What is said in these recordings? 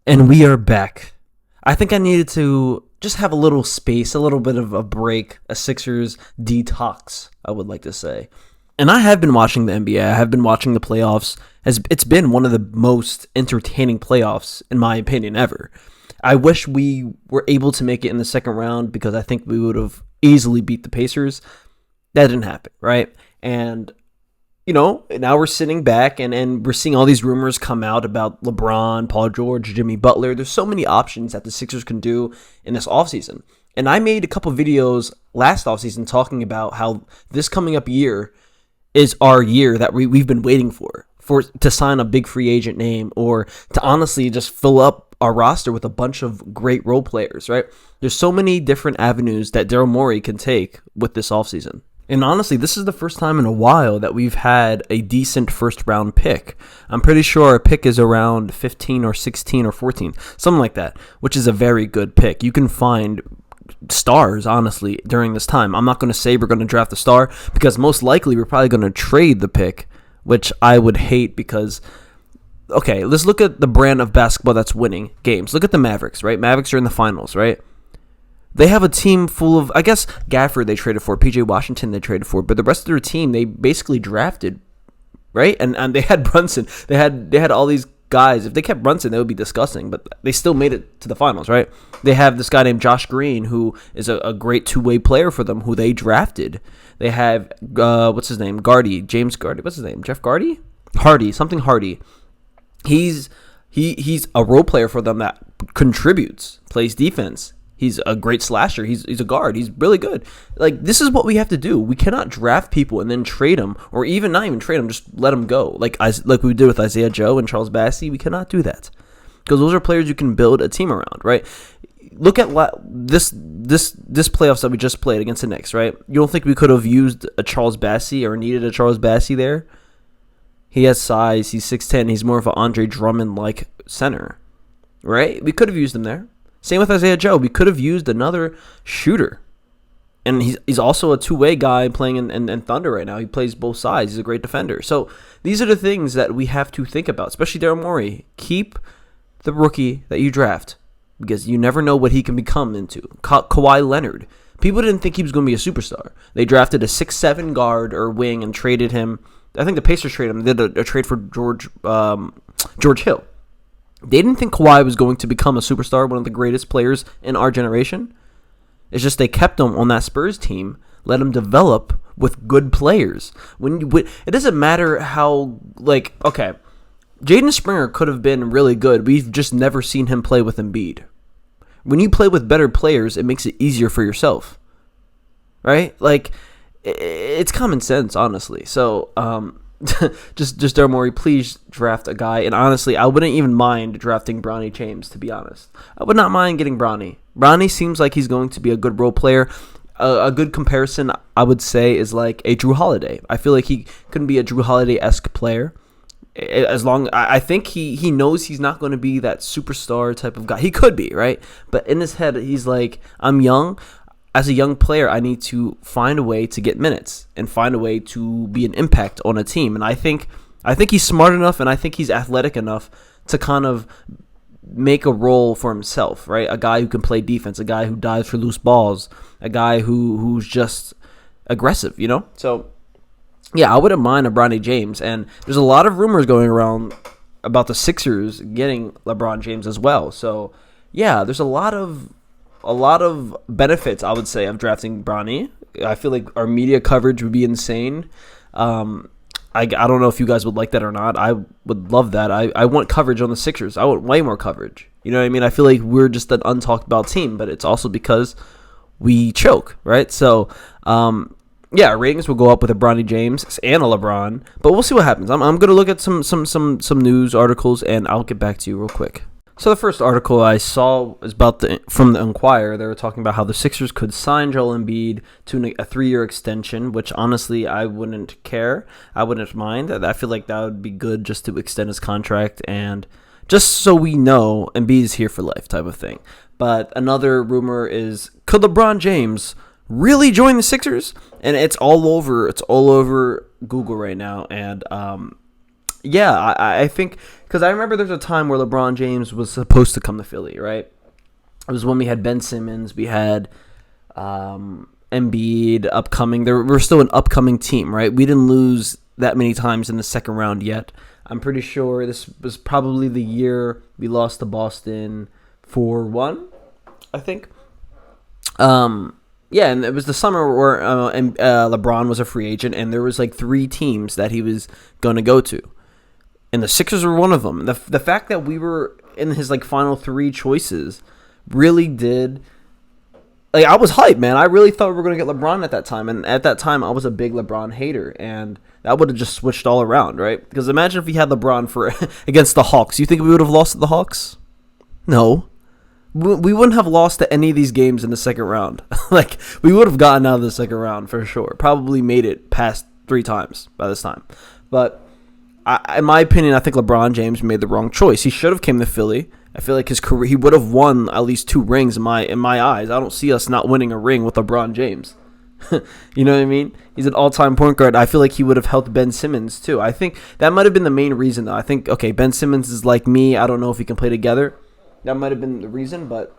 And we are back. I think I needed to just have a little space, a little bit of a break, a Sixers detox, I would like to say. And I have been watching the NBA. I have been watching the playoffs. It's been one of the most entertaining playoffs, in my opinion, ever. I wish we were able to make it in the second round because I think we would have easily beat the Pacers. That didn't happen, right? And now we're sitting back and we're seeing all these rumors come out about LeBron, Paul George, Jimmy Butler. There's so many options that the Sixers can do in this offseason. And I made a couple videos last offseason talking about how this coming up year is our year that we've been waiting for to sign a big free agent name or to honestly just fill up our roster with a bunch of great role players, right? There's so many different avenues that Daryl Morey can take with this offseason. And honestly, this is the first time in a while that we've had a decent first-round pick. I'm pretty sure our pick is around 15 or 16 or 14, something like that, which is a very good pick. You can find stars, honestly, during this time. I'm not going to say we're going to draft a star because most likely we're probably going to trade the pick, which I would hate because, okay, let's look at the brand of basketball that's winning games. Look at the Mavericks, right? Mavericks are in the finals, right? They have a team full of, I guess, Gafford they traded for, PJ Washington they traded for, but the rest of their team they basically drafted, right? And they had Brunson, they had all these guys. If they kept Brunson, that would be disgusting, but they still made it to the finals, right? They have this guy named Josh Green who is a great two-way player for them, who they drafted. They have what's his name, James Gardy. What's his name, Jeff Gardy, Hardy. He's a role player for them that contributes, plays defense. He's a great slasher. He's a guard. He's really good. Like, this is what we have to do. We cannot draft people and then trade them, or even not even trade them, just let them go. Like we did with Isaiah Joe and Charles Bassey. We cannot do that because those are players you can build a team around, right? Look at this playoffs that we just played against the Knicks, right? You don't think we could have used a Charles Bassey or needed a Charles Bassey there? He has size. He's 6'10". He's more of an Andre Drummond-like center, right? We could have used him there. Same with Isaiah Joe. We could have used another shooter. And he's also a two-way guy playing in Thunder right now. He plays both sides. He's a great defender. So these are the things that we have to think about, especially Daryl Morey. Keep the rookie that you draft because you never know what he can become into. Kawhi Leonard. People didn't think he was going to be a superstar. They drafted a 6'7" guard or wing and traded him. I think the Pacers traded him. They did a trade for George Hill. They didn't think Kawhi was going to become a superstar, one of the greatest players in our generation. It's just they kept him on that Spurs team, let him develop with good players. It doesn't matter how, okay, Jaden Springer could have been really good. We've just never seen him play with Embiid. When you play with better players, it makes it easier for yourself, right? Like, it's common sense, honestly. So, just Daryl Morey, please draft a guy. And honestly, I wouldn't even mind drafting Bronny James, to be honest. I would not mind getting Bronny. Bronny seems like he's going to be a good role player. A good comparison, I would say, is like a Drew Holiday. I feel like he could be a Drew Holiday-esque player. I think he knows he's not going to be that superstar type of guy. He could be, right? But in his head, he's like, I'm young. As a young player, I need to find a way to get minutes and find a way to be an impact on a team. And I think he's smart enough and I think he's athletic enough to kind of make a role for himself, right? A guy who can play defense, a guy who dives for loose balls, a guy who's just aggressive, So, yeah, I wouldn't mind a Bronny James. And there's a lot of rumors going around about the Sixers getting LeBron James as well. So, yeah, there's a lot of benefits, I would say, of drafting Bronny. I feel like our media coverage would be insane. I don't know if you guys would like that or not. I would love that. I want coverage on the Sixers. I want way more coverage. You know what I mean? I feel like we're just an untalked about team, but it's also because we choke, right? So, yeah, ratings will go up with a Bronny James and a LeBron, but we'll see what happens. I'm going to look at some news articles, and I'll get back to you real quick. So the first article I saw is from the Enquirer. They were talking about how the Sixers could sign Joel Embiid to a 3-year extension, which honestly I wouldn't care. I wouldn't mind. I feel like that would be good just to extend his contract and just so we know Embiid is here for life type of thing. But another rumor is, could LeBron James really join the Sixers? And it's all over Google right now, and Yeah, I think because I remember there's a time where LeBron James was supposed to come to Philly, right? It was when we had Ben Simmons, we had Embiid upcoming. We're still an upcoming team, right? We didn't lose that many times in the second round yet. I'm pretty sure this was probably the year we lost to Boston 4-1, I think. Yeah, and it was the summer where LeBron was a free agent, and there was like 3 teams that he was going to go to. And the Sixers were one of them. The fact that we were in his like final 3 choices really did. Like, I was hyped, man. I really thought we were going to get LeBron at that time. And at that time, I was a big LeBron hater. And that would have just switched all around, right? Because imagine if we had LeBron for against the Hawks. You think we would have lost to the Hawks? No. We wouldn't have lost to any of these games in the second round. Like, we would have gotten out of the second round for sure. Probably made it past 3 times by this time. But in my opinion, I think LeBron James made the wrong choice. He should have came to Philly. I feel like his career, he would have won at least 2 rings in my eyes. I don't see us not winning a ring with LeBron James. You know what I mean? He's an all-time point guard. I feel like he would have helped Ben Simmons too. I think that might have been the main reason, though. I think, okay, Ben Simmons is like me. I don't know if he can play together. That might have been the reason, but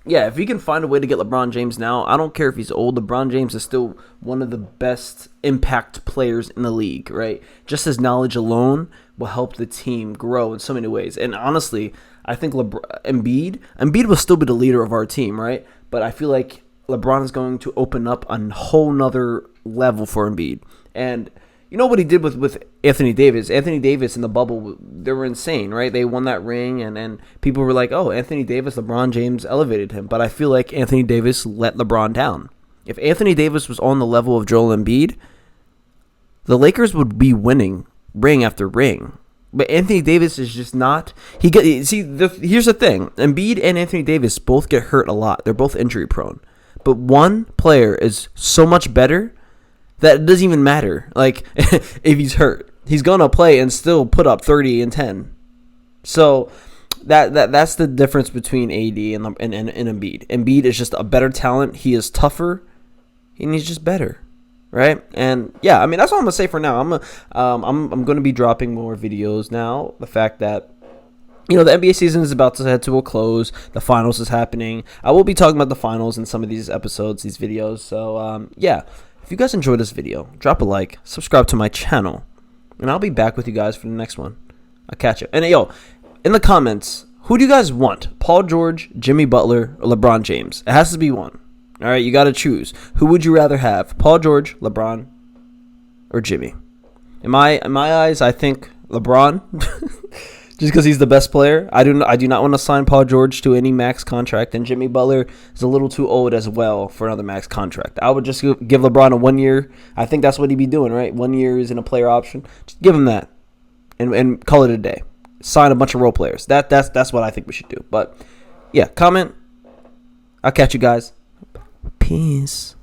yeah, if we can find a way to get LeBron James now, I don't care if he's old. LeBron James is still one of the best impact players in the league, right? Just his knowledge alone will help the team grow in so many ways. And honestly, I think Embiid will still be the leader of our team, right? But I feel like LeBron is going to open up a whole nother level for Embiid. And you know what he did with Anthony Davis? Anthony Davis in the bubble, they were insane, right? They won that ring, and people were like, oh, Anthony Davis, LeBron James elevated him. But I feel like Anthony Davis let LeBron down. If Anthony Davis was on the level of Joel Embiid, the Lakers would be winning ring after ring. But Anthony Davis is just not. Here's the thing. Embiid and Anthony Davis both get hurt a lot. They're both injury prone. But one player is so much better that it doesn't even matter. Like, if he's hurt, he's going to play and still put up 30 and 10. So that's the difference between AD and Embiid. Embiid is just a better talent. He is tougher, and he's just better. Right? And yeah, I mean, that's all I'm gonna say for now. I'm gonna be dropping more videos now. The fact that, you know, the NBA season is about to head to a close. The finals is happening. I will be talking about the finals in some of these episodes, these videos. So yeah, if you guys enjoyed this video, drop a like, subscribe to my channel, and I'll be back with you guys for the next one. I'll catch you. And yo, in the comments, who do you guys want? Paul George, Jimmy Butler, or LeBron James? It has to be one. All right, you got to choose. Who would you rather have? Paul George, LeBron, or Jimmy? In my eyes, I think LeBron, just because he's the best player. I do not want to sign Paul George to any max contract, and Jimmy Butler is a little too old as well for another max contract. I would just give LeBron a 1 year. I think that's what he'd be doing, right? 1 year is in a player option. Just give him that, and call it a day. Sign a bunch of role players. That's what I think we should do. But yeah, comment. I'll catch you guys. Peace.